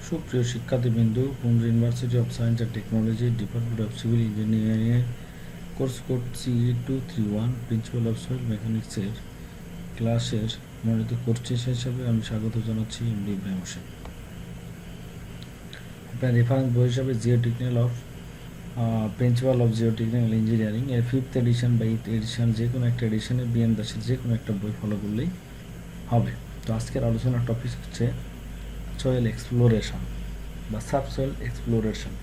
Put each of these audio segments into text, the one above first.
সুপ্রিয় শিক্ষার্থীবৃন্দু, Comilla university of science and technology, department of civil engineering course code CE231 principal of soil মেকানিক্সের ক্লাসের মনোনীত কোর্স হিসাবে আমি স্বাগত জানাচ্ছি এমডি ইব্রাহিম হোসেন। আপনার রেফারেন্স বই হিসাবে geotechnical of principal of geotechnical engineering এর 5th এডিশন বা 8th এডিশন যে কোনো একটা এডিশনে বিএম দাসের যে কোনো একটা বই ফলো করলেই হবে। তো আজকের আলোচনার টপিক হচ্ছে সয়েল এক্সপ্লোরেশন বা সাবসয়েল এক্সপ্লোরেশন।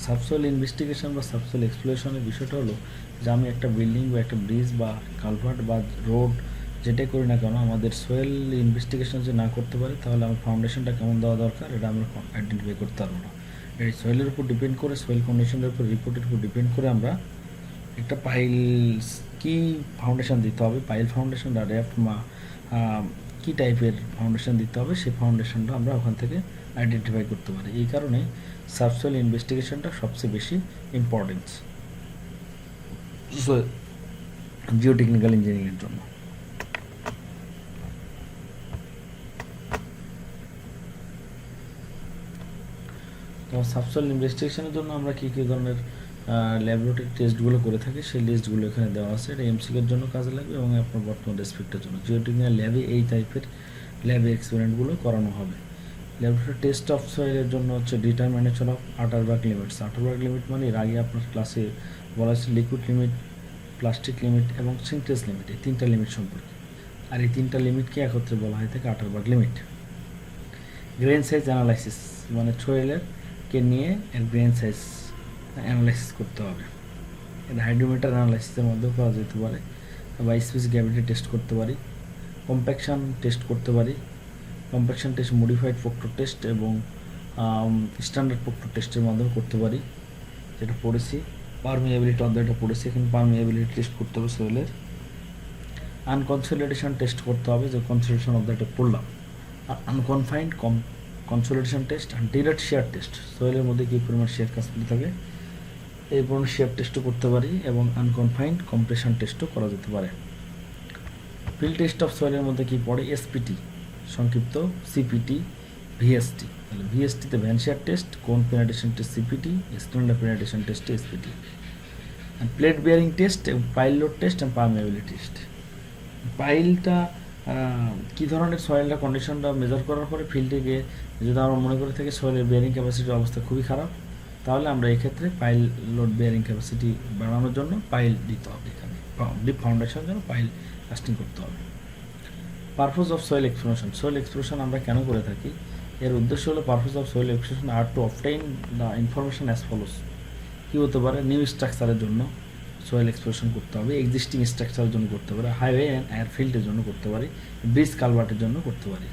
সাবসয়েল ইনভেস্টিগেশন বা সাবসয়েল এক্সপ্লোরেশনের বিষয়টা হলো যে আমি একটা বিল্ডিং বা একটা ব্রিজ বা কালভার্ট বা রোড যেটাই করি না কেন, আমাদের সয়েল ইনভেস্টিগেশন যদি না করতে পারি তাহলে আমার ফাউন্ডেশনটা কেমন দেওয়া দরকার এটা আমরা আইডেন্টিফাই করতে পারবো না। এই সয়েলের উপর ডিপেন্ড করে, সয়েল কন্ডিশনের উপর, রিপোর্টের উপর ডিপেন্ড করে আমরা একটা পাইল কি ফাউন্ডেশন দিতে হবে, পাইল ফাউন্ডেশন বা র্যাফট বা কী টাইপের ফাউন্ডেশন দিতে হবে সেই ফাউন্ডেশনটা আমরা ওখান থেকে আইডেন্টিফাই করতে পারি। এই কারণে সাবসয়েল ইনভেস্টিগেশনটা সবচেয়ে বেশি ইম্পর্টেন্স জিওটেকনিক্যাল ইঞ্জিনিয়ারিংয়ের জন্য। তো সাবসয়েল ইনভেস্টিগেশনের জন্য আমরা কী কী ধরনের ল্যাবরেটরি টেস্টগুলো করে থাকি সেই লিস্টগুলো এখানে দেওয়া আছে। এটা এমসিকিউর জন্য কাজে লাগবে এবং আপনার বর্তমান রেসপেক্টের জন্য জিওটেকনিক্যাল ল্যাবে এই টাইপের ল্যাবে এক্সপেরিমেন্টগুলো করানো হবে। ল্যাবরেটরি টেস্ট অফ সয়েলের জন্য হচ্ছে ডিটারমিনেশন অফ আটারবার্গ লিমিটস। আটারবার্গ লিমিট মানে এর আগে আপনার ক্লাসে বলা হয়েছে লিকুইড লিমিট, প্লাস্টিক লিমিট এবং সিনথেস লিমিট, এই তিনটা লিমিট সম্পর্কে। আর এই তিনটা লিমিটকে একত্রে বলা হয় থাকে আটারবার্গ লিমিট। গ্রেন সাইজ অ্যানালাইসিস মানে সয়েলের কে নিয়ে এর গ্রেন সাইজ অ্যানালাইসিস করতে হবে। এটা হাইড্রোমিটার অ্যানালাইসিসের মধ্যেও করা যেতে পারে বা স্পেস গ্র্যাভিটি টেস্ট করতে পারি, কম্প্যাকশন টেস্ট করতে পারি, compaction test modified proctor test এবং স্ট্যান্ডার্ড প্রক্টর টেস্টের মাধ্যমে করতে পারি, যেটা পড়েছি। পারমিয়াবিলিটি অধ্যায়টা পড়েছি, এখানে পারমিয়াবিলিটি টেস্ট করতে হবে সয়েলের। আনকনসলিডেশন টেস্ট করতে হবে, যে কনসলিডেশন অধ্যায়টা পড়লাম। আর আনকনফাইন্ড কনসলিডেশন টেস্ট আর ডিরেক্ট শেয়ার টেস্ট, সয়েলের মধ্যে কী পরিমাণ শেয়ার কাজ করে থাকে এই পরিমাণ শেয়ার টেস্টও করতে পারি এবং আনকনফাইন্ড কম্প্রেশন টেস্টও করা যেতে পারে। ফিল্ড টেস্ট অফ সয়েলের মধ্যে কি পড়ে? এসপিটি, সংক্ষিপ্ত সিপিটি, ভিএসটি। তাহলে ভিএসটিতে vane shear test, cone penetration test CPT, standard penetration test SPT. আর প্লেট বিয়ারিং টেস্ট এবং পাইল লোড টেস্ট এবং পারমিয়াবিলিটি টেস্ট। পাইলটা কী ধরনের সয়েলটা কন্ডিশনটা মেজার করার পরে ফিল্ডে গিয়ে যদি আমরা মনে করে থাকি সয়েলের বিয়ারিং ক্যাপাসিটির অবস্থা খুবই খারাপ, তাহলে আমরা এক্ষেত্রে পাইল লোড বিয়ারিং ক্যাপাসিটি বাড়ানোর জন্য পাইল দিতে হবে, এখানে ডিপ ফাউন্ডেশনের জন্য পাইল কাস্টিং করতে হবে। Purpose of soil exploration, soil exploration আমরা কেন করে থাকি? এর উদ্দেশ্য হলো purpose of soil exploration are to obtain the information as follows. কী হতে পারে? নিউ স্ট্রাকচারের জন্য সয়েল এক্সপ্লোরেশন করতে হবে, এক্সিস্টিং স্ট্রাকচারের জন্য করতে পারে, হাইওয়ে অ্যান্ড এয়ার ফিল্ডের জন্য করতে পারি, ব্রিজ কালভার্টের জন্য করতে পারি,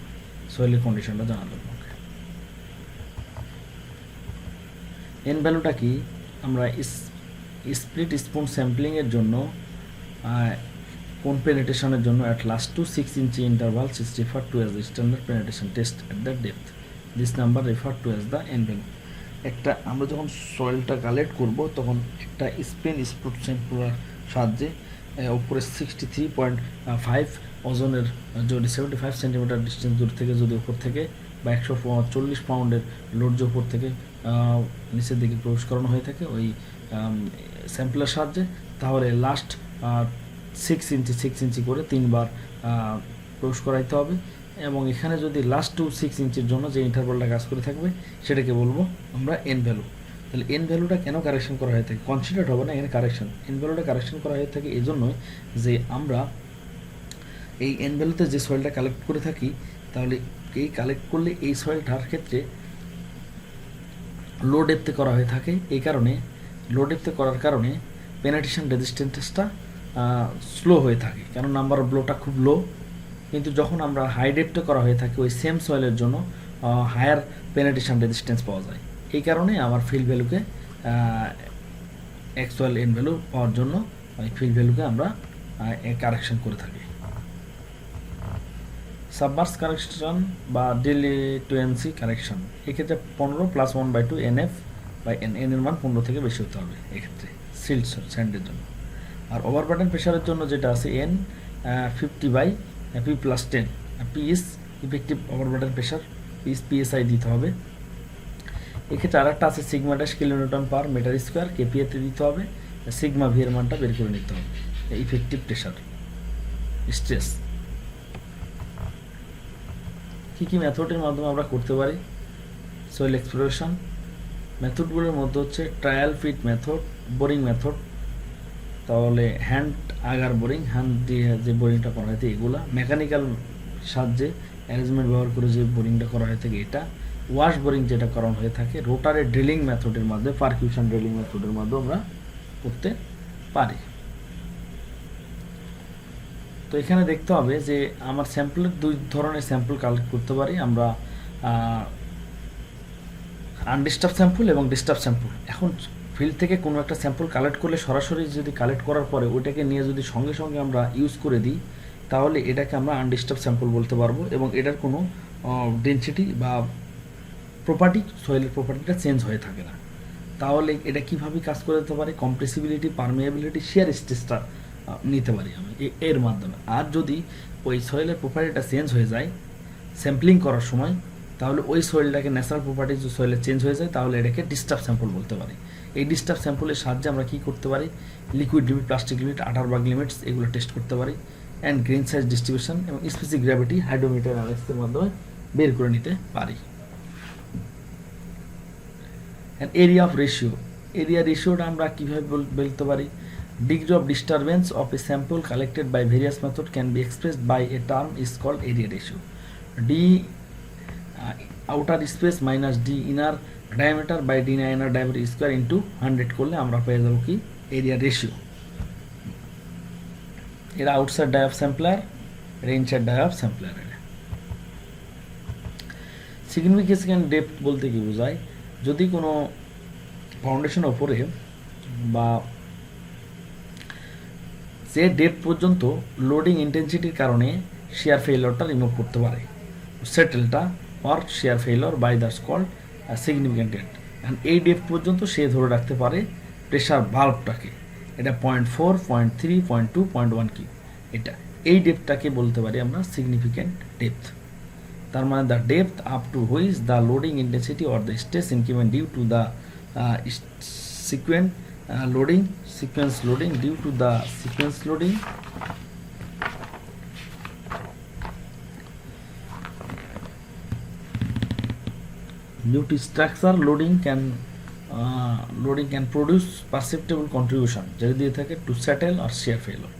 সয়েলের কন্ডিশনটা জানার জন্য। এন ভ্যালুটা কি? আমরা স্প্লিট স্পুন স্যাম্পলিংয়ের জন্য কোন পেনিট্রেশনের জন্য at last to 6 inch intervals is refer to as the standard penetration test at the depth. This number refer to as the N value. একটা আমরা যখন সয়েলটা কালেক্ট করব তখন একটা স্পিন স্পুট স্যাম্পলার সাহায্যে উপরে 63.5 ওজনের যদি 75 সেন্টিমিটার ডিস্টেন্স দূর থেকে যদি উপর থেকে বা 140 পাউন্ডের লোড যে উপর থেকে নিচের দিকে প্রবেশ করানো হয়ে থাকে ওই স্যাম্পলের সাহায্যে, তাহলে লাস্ট 6 ইঞ্চি করে 3বার প্রবেশ করাইতে হবে। এবং এখানে যদি লাস্ট টু 6 ইঞ্চির জন্য যে ইন্টারভালটা কাজ করে থাকবে সেটাকে বলবো আমরা এন ভ্যালু। তাহলে এন ভ্যালুটা কেন কারেকশন করা হয়ে থাকে? কনসিডার হবে না, এখানে কারেকশন। এন ভ্যালুটা কারেকশন করা হয়ে থাকে এই জন্যই যে আমরা এই এন ভ্যালুতে যে সয়েলটা কালেক্ট করে থাকি, তাহলে এই কালেক্ট করলে এই সয়েলটার ক্ষেত্রে লো ডেপথে করা হয়ে থাকে। এই কারণে লো ডেপথে করার কারণে পেনিট্রেশন রেজিস্ট্যান্সটা স্লো হয়ে থাকে, কারণ নাম্বার অফ ব্লোটা খুব লো। কিন্তু যখন আমরা হাই ডেপথে করা হয়ে থাকে ওই সেম সয়েলের জন্য হায়ার পেনিট্রেশন রেজিস্ট্যান্স পাওয়া যায়। এই কারণে আমার ফিল্ড ভ্যালুকে অ্যাকচুয়াল এন ভ্যালু পাওয়ার জন্য ওই ফিল্ড ভ্যালুকে আমরা কারেকশন করে থাকি। সাবমার্স কারেকশন বা ডিলিটুয়েন্সি কারেকশন, এক্ষেত্রে 15 + 1/2 NF বা এন এর মান 15 থেকে বেশি হতে হবে এক্ষেত্রে সিল্ড স্যান্ডের জন্য। আর ওভারবার্ডেন প্রেশারের জন্য যেটা আছে N 50/P+10, P is effective overburden pressure, P is PSI দিতে হবে। এক্ষেত্রে আর একটা আছে sigma dash kilonewton per metre square, কেপিএতে দিতে হবে, সিগমা ভি এর মানটা বের করে নিতে হবে। ইফেক্টিভ প্রেশার স্ট্রেস কী মেথডের মাধ্যমে আমরা করতে পারি সয়েল এক্সপ্লোরেশন। মেথডগুলোর মধ্যে হচ্ছে trial pit method, boring method, তাহলে হ্যান্ড আগার বোরিং, হ্যান্ড দিয়ে যে বোরিংটা করা হয় থাকে এগুলা, মেকানিক্যাল সাহায্যে অ্যারেঞ্জমেন্ট ব্যবহার করে যে বোরিংটা করা হয়ে থাকে এটা, ওয়াশ বোরিং যেটা করা হয়ে থাকে, রোটারে ড্রিলিং মেথডের মাধ্যমে, পারকিউশন ড্রিলিং মেথডের মাধ্যমে আমরা করতে পারি। তো এখানে দেখতে হবে যে আমার স্যাম্পলের দুই ধরনের স্যাম্পল কালেক্ট করতে পারি আমরা, আনডিস্টার্ব স্যাম্পল এবং ডিস্টার্ব স্যাম্পল। এখন ফিল্ড থেকে কোনো একটা স্যাম্পল কালেক্ট করলে সরাসরি যদি কালেক্ট করার পরে ওইটাকে নিয়ে যদি সঙ্গে সঙ্গে আমরা ইউজ করে দিই তাহলে এটাকে আমরা আনডিস্টার্ব স্যাম্পল বলতে পারবো, এবং এটার কোনো ডেনসিটি বা প্রপার্টি, সয়েলের প্রপার্টিটা চেঞ্জ হয়ে থাকে না। তাহলে এটা কীভাবে কাজ করে দিতে পারে, কম্প্রেসিবিলিটি, পারমেয়াবিলিটি, শেয়ার স্ট্রেসটা নিতে পারি আমি এর মাধ্যমে। আর যদি ওই সয়েলের প্রপার্টিটা চেঞ্জ হয়ে যায় স্যাম্পলিং করার সময়, তাহলে ওই সয়েলটাকে ন্যাচারাল প্রপার্টি যদি সয়েলে চেঞ্জ হয়ে যায় তাহলে এটাকে ডিস্টার্ব স্যাম্পল বলতে পারি। এই ডিস্টার্ব স্যাম্পলের সাহায্যে আমরা কী করতে পারি, liquid limit, plastic limit, Atterberg limits এগুলো টেস্ট করতে পারি, অ্যান্ড গ্রেন সাইজ ডিস্ট্রিবিউশন এবং স্পেসিফিক গ্র্যাভিটি হাইড্রোমিটার অ্যানালাইসিসের মাধ্যমে বের করে নিতে পারি। And area of ratio, area রেশিওটা আমরা কীভাবে বলতে পারি, degree of disturbance of a sample collected by various method can be expressed by a term is called area ratio. D outer space minus D inner diameter by D inner diameter square into 100 করলে আমরা পেয়ে যাব কি area ratio. এটা outside dia of sampler, এটা inside dia of sampler. Significant depth বলতে কি বোঝায়, যদি কোনো ফাউন্ডেশন ওপরে বা যে ডেপথ পর্যন্ত লোডিং ইন্টেন্সিটির কারণে শেয়ার ফেইলরটা রিমুভ করতে পারে, সেটেলটা or shear failure by that's called significant depth. And এই ডেপথ পর্যন্ত সে ধরে রাখতে পারে প্রেশার ভালভটাকে, এটা 0.4, 0.3, 0.2, 0.1 কি, এটা এই ডেপথটাকে বলতে পারি আমরা সিগনিফিক্যান্ট ডেপথ। তার মানে the depth up to which the loading intensity or the stress increment due to the sequence loading due to the sequence loading due to structure loading can produce perceptible contribution যেটা দিয়ে থাকে to settle or shear failure,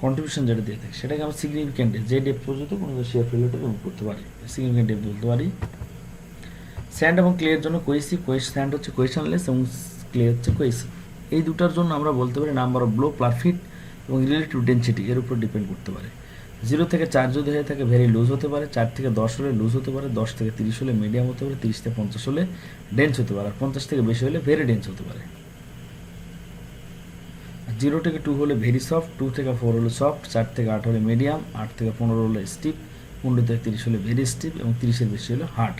contribution যেটা দিয়ে থাকে সেটাকে আমরা significant, যে dep পর্যন্ত কোনো শেয়ার ফেইলরটা রিমুভ করতে পারি, সিগনিফিক্যান্ট ডেপ বলতে পারি। স্যান্ড এবং ক্লের জন্য কোয়েসিভ, স্যান্ড হচ্ছে কোয়েশনলেস এবং ক্লে হচ্ছে কোয়েসিভ। এই দুটার জন্য আমরা বলতে পারি number of blow per feet এবং রিলেটিভ ডেনসিটি এর উপর ডিপেন্ড করতে পারে। 0 থেকে 4 যদি হয়ে থাকে ভেরি লুজ হতে পারে, 4 থেকে 10 হলে লুজ হতে পারে, 10 থেকে 30 হলে মিডিয়াম হতে পারে, 30 থেকে 50 হলে ডেন্স হতে পারে, আর 50 থেকে বেশি হলে ভেরি ডেন্স হতে পারে। 0 থেকে 2 হলে ভেরি সফট, 2 থেকে 4 হলে সফট, 4 থেকে 8 হলে মিডিয়াম, 8 থেকে 15 হলে স্টিপ, 15 থেকে 30 হলে ভেরি স্টিপ এবং 30-এর বেশি হলে হার্ড।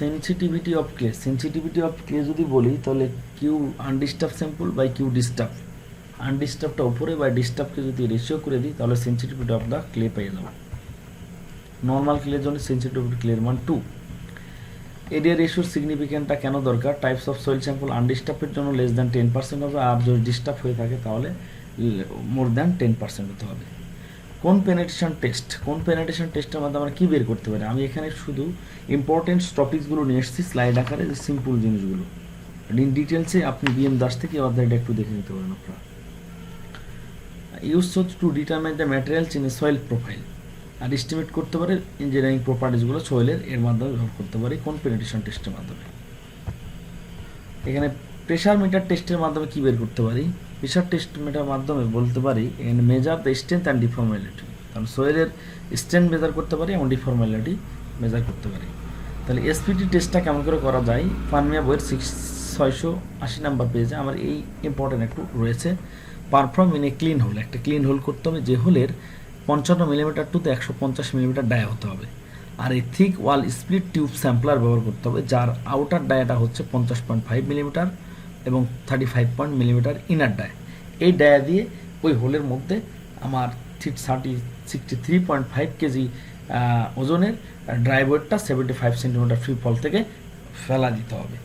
সেন্সিটিভিটি অফ ক্লে যদি বলি তাহলে Q undisturb sample by Q disturb, আনডিস্টার্বটা উপরে বা ডিস্টার্বকে যদি রেশিও করে দিই তাহলে সেন্সিটিভিটি অফ দ্য ক্লে পেয়ে যাবো। নর্মাল ক্লের জন্য সেন্সিটিভিটি ক্লের মান 2। এরিয়া রেশিওর সিগনিফিক্যান্টটা কেন দরকার, টাইপস অফ সয়েল স্যাম্পল আনডিস্টার্বের জন্য লেস দ্যান 10% হবে, আর যদি ডিস্টার্ব হয়ে থাকে তাহলে মোর দ্যান 10% হতে হবে। কোন পেনিট্রেশন টেস্টের মাধ্যমে আমরা কী বের করতে পারি, আমি এখানে শুধু ইম্পর্টেন্ট টপিকসগুলো নিয়ে এসেছি স্লাইড আকারে, যে সিম্পল জিনিসগুলো ইন ডিটেলসে আপনি বিএম দাস থেকে অধ্যায়টা একটু দেখে নিতে পারেন আপনারা। Use to determine the materials in a soil profile, আর এস্টিমেট করতে পারে ইঞ্জিনিয়ারিং প্রপার্টিসগুলো সয়েলের, এর মাধ্যমে ব্যবহার করতে পারি কোন পেনিট্রেশন টেস্টের মাধ্যমে। এখানে প্রেশার মিটার টেস্টের মাধ্যমে কী বের করতে পারি, প্রেশার টেস্ট মিটার মাধ্যমে বলতে পারি and measure the strength and deformality, কারণ সোয়েলের স্ট্রেংথ মেজার করতে পারি এবং ডিফর্মালিটি মেজার করতে পারি। তাহলে এসপিটি টেস্টটা কেমন করে করা যায়, ফার্মিয়া বইয়ের 680 নাম্বার পেজে আমার এই ইম্পর্টেন্ট একটু রয়েছে। Perform in a clean hole, একটা ক্লিন হোল করতে হবে যে হোলের 55 মিলিমিটার টু 150 মিলিমিটার ডায়া হতে হবে। আর এই thick wall split tube sampler ব্যবহার করতে হবে, যার আউটার ডায়াটা হচ্ছে 50.5 মিলিমিটার এবং 35 মিলিমিটার ইনার ডায়া। এই ডায়া দিয়ে ওই হোলের মধ্যে আমার 63.5 কেজি ওজনের ড্রাই ওয়েটটা 75 সেন্টিমিটার ফ্রি ফল থেকে ফেলা দিতে হবে।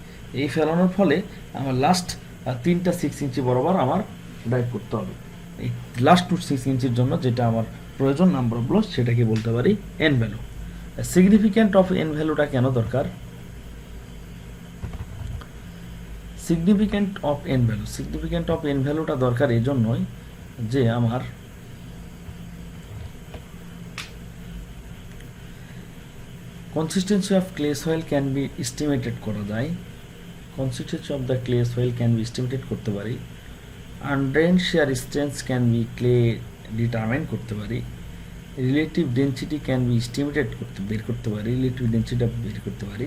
এই ফেলানোর ফলে আমার লাস্ট 3টা 6 ইঞ্চি বরাবর আমার ড্রাইভ করতে হবে। এই লাস্ট 6 ইঞ্চির জন্য যেটা আমার প্রয়োজন নাম্বার অফ ব্লোস, সেটাকে বলতে পারি N value. Significant of N ভ্যালুটা কেন দরকার? সিগনিফিক্যান্ট অফ এন ভ্যালুটা দরকার এই জন্যই যে আমার consistency of clay soil can be estimated করা যায়, consistency of the clay soil can be estimated করতে পারি, undrained shear strength can be clay determine করতে পারি, relative density can be estimated বের করতে পারি, রিলেটিভ ডেন্সিটি বের করতে পারি,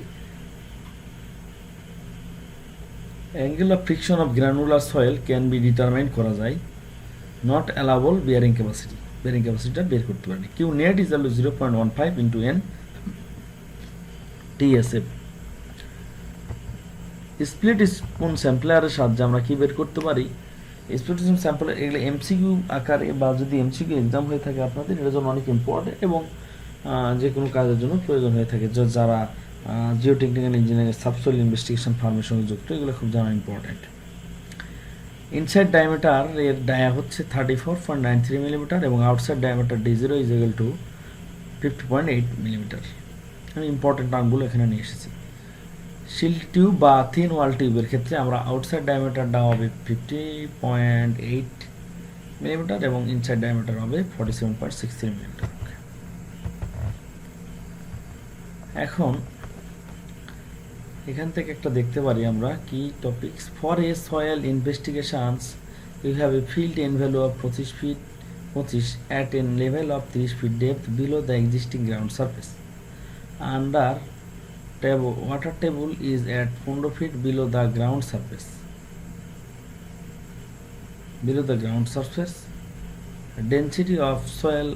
angle of friction of granular soil can be determine করা যায়, নট অ্যালাবল বিয়ারিং ক্যাপাসিটিটা বের করতে পারি। কিউ নেট ইজ আলু 0.15 into N TSF. Split spoon স্যাম্পলারের সাহায্যে আমরা কি বের করতে পারি? স্প্লিট স্পুন স্যাম্পলার এগুলো এমসিকিউ আকারে বা যদি এমসিকিউ এক্সাম হয়ে থাকে আপনাদের, এটার জন্য অনেক ইম্পর্টেন্ট এবং যে কোনো কাজের জন্য প্রয়োজন হয়ে থাকে। যারা জিও টেকনিক্যাল ইঞ্জিনিয়ারিং সাবসয়েল ইনভেস্টিগেশন ফার্মের সঙ্গে যুক্ত, এগুলো খুব জানা ইম্পর্টেন্ট। ইনসাইড ডায়ামিটার এর ডায়া হচ্ছে 34.93 মিলিমিটার এবং outside diameter D0 is equal two 50.8 millimetre. আমি ইম্পর্টেন্ট টার্মগুলো এখানে নিয়ে এসেছি। শিল্ড টিউব বা থিন ওয়াল টিউবের ক্ষেত্রে আমরা আউটসাইড ডায়ামিটারটা হবে 50.8 মিলিমিটার এবং ইনসাইড ডায়ামিটার হবে 47.63 মিলিমিটার। এখন এখান থেকে একটা দেখতে পারি আমরা কি topics. For a soil investigations you have a field N value of 25 feet 25 at N level of 30 feet depth below the existing ground surface. Under water table is at 15 feet below the ground surface. Density of soil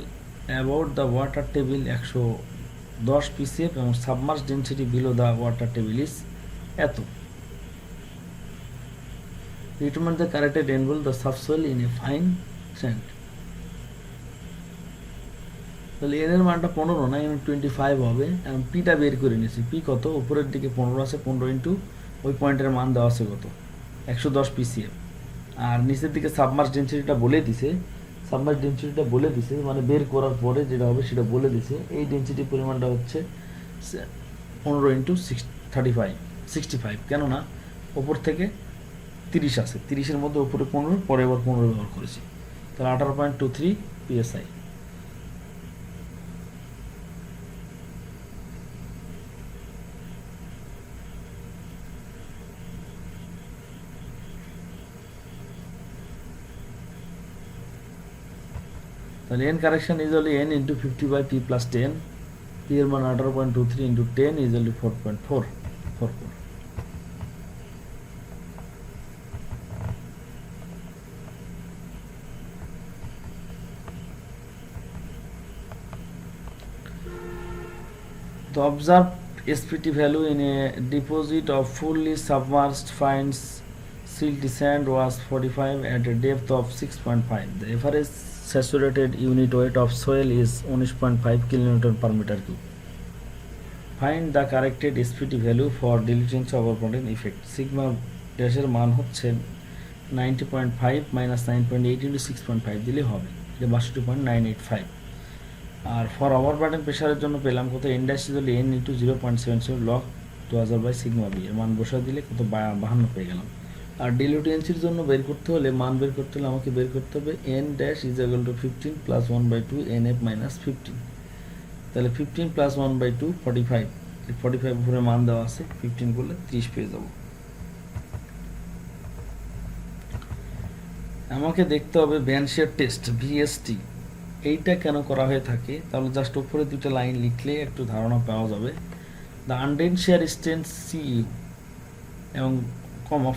about the water table 110 pcf এবং submerged density below the water table is এত। Determine the corrected angle the subsoil in a fine sand. তাহলে এর মানটা 15 না, 25 হবে। এবং পিটা বের করে নিয়েছি। পি কত? উপরের দিকে 15 আছে, 15 ইন্টু ওই পয়েন্টের মান দেওয়া আছে কত? 110 পিসিএফ। আর নিচের দিকে সাবমার্জ ডেন্সিটিটা বলে দিছে, মানে বের করার পরে যেটা হবে সেটা বলে দিছে। এই ডেন্সিটি পরিমাণটা হচ্ছে 15 ইন্টু 65। কেননা ওপর থেকে 30 আছে, 30-এর মধ্যে উপরে 15, পরে আবার 15 ব্যবহার করেছি। তাহলে 18.23 পিএসআই। তাহলে n correction is only n into 50 by p plus 10। p এর মান 18.23 into 10 is only 4.444। The observed SPT value in a deposit of fully submerged fine silty sand was 45 at a depth of 6.5. The average saturated unit weight of soil is 19.5 kilonewton per meter cube. Find the corrected SPT value for dilution overproduction effect. Sigma dash এর মান হচ্ছে 90.5 minus 9.8 into 6.5 দিলে হবে, এটা 62.985। আর for overburden প্রেসারের জন্য পেলাম কত? n dash is n into 0.77 log 2000 by sigma b এর মান বসা দিলে কত? 52 পেয়ে গেলাম। আর ডিলিউটেন্সির জন্য মান বের করতে হলে আমাকে বের করতে হবে n dash is equal to 15 plus 1/2 nf minus 15। তাহলে 15 plus 1/2 45। 45 উপরে মান দেওয়া আছে, 15 করলে 30 পেয়ে যাব। আমাকে দেখতে হবে ব্যানশেয়ার টেস্ট ভিএসটি, এইটা কেন করা হয়ে থাকে। তাহলে জাস্ট উপরে দুটো লাইন লিখলে একটু ধারণা পাওয়া যাবে। দ্য আনড্রেন শেয়ার স্ট্রেন্থ সিইউ এবং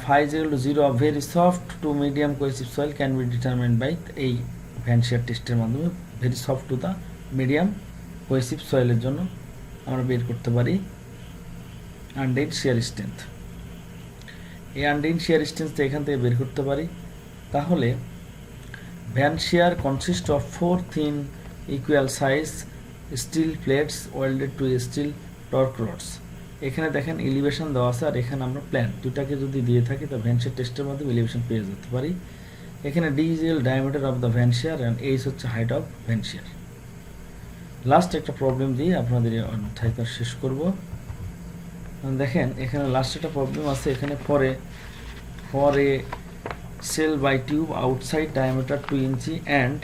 phi is equal to 0 of very soft to medium cohesive soil can be determined by এই ভ্যান শেয়ার টেস্টের মাধ্যমে। Very soft to the medium cohesive সয়েলের জন্য আমরা বের করতে পারি আনডেড শিয়ার স্ট্রেংথ। এই আনডেড শিয়ার স্ট্রেংথ এখান থেকে বের করতে পারি। তাহলে vane shear consist of 4 thin equal size steel plates welded to steel torque rods. এখানে দেখেন এলিভেশন দেওয়া আছে আর এখানে আমরা প্ল্যান দুটাকে যদি দিয়ে থাকি তো ভ্যান শিয়ার টেস্টের মাধ্যমে এলিভেশন পেয়ে যেতে পারি। এখানে D is diameter of the vane shear and H হচ্ছে height of vane shear. Last একটা প্রবলেম দিয়ে আপনাদের এই অধ্যায়টা শেষ করব। দেখেন এখানে লাস্ট একটা প্রবলেম আছে। এখানে for a cell by tube outside diameter 2 inch and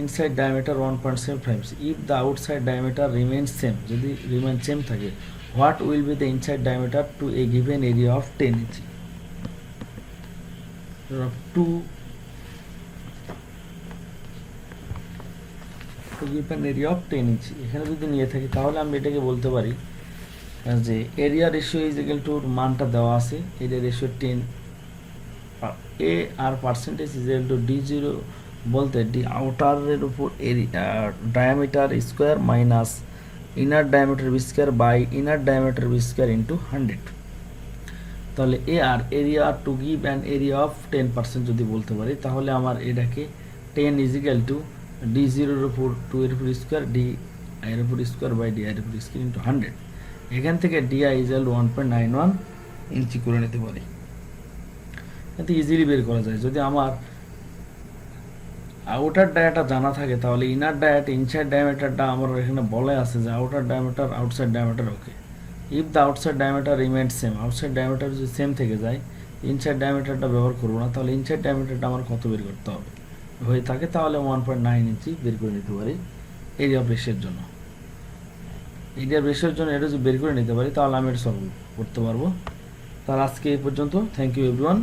inside diameter 1.75 if the outside diameter remains same, যদি remain same থাকে, what will be the inside diameter to a given area of 10 inch? to given area of 10 inch এখানে যদি নিয়ে থাকি তাহলে আমি এটাকে বলতে পারি যে area ratio is equal to মানটা দেওয়া আছে, area ratio 10 A R percentage is equal to D zero বলতে ডি আউটারের উপর diameter square minus inner diameter B square by inner diameter B square into 100। তাহলে A R area to give an area of 10% যদি বলতে পারি তাহলে আমার এটাকে 10 ইজ ইকুয়াল টু ডি জিরোর উপর 2 এর উপর স্কোয়ার ডি এর উপর স্কোয়ার বাই ডি এর উপর স্কোয়ার ইন্টু 100। এখান থেকে ডিআই ইজ ইকুয়াল 1.91 ইঞ্চি করে নিতে পারি। এতে ইজিলি বের করা যায়। যদি আমার আউটার ডায়াটা জানা থাকে তাহলে ইনার ডায়াট ইনসাইড ডায়ামিটারটা আমার এখানে বলে আছে যে outer diameter outside diameter okay. If the outside diameter remains same, outside diameter যদি সেম থেকে যায় ইনসাইড ডায়ামিটারটা ব্যবহার করবো না, তাহলে ইনসাইড ডায়ামিটারটা আমার কত বের করতে হবে হয়ে থাকে তাহলে 1.9 ইঞ্চি বের করে নিতে পারি এরিয়া অফ রেশিওর জন্য। এরিয়া রেশিওর জন্য এটা যদি বের করে নিতে পারি তাহলে আমি এটা সলভ করতে পারবো। তাহলে আজকে এই পর্যন্ত। Thank you everyone.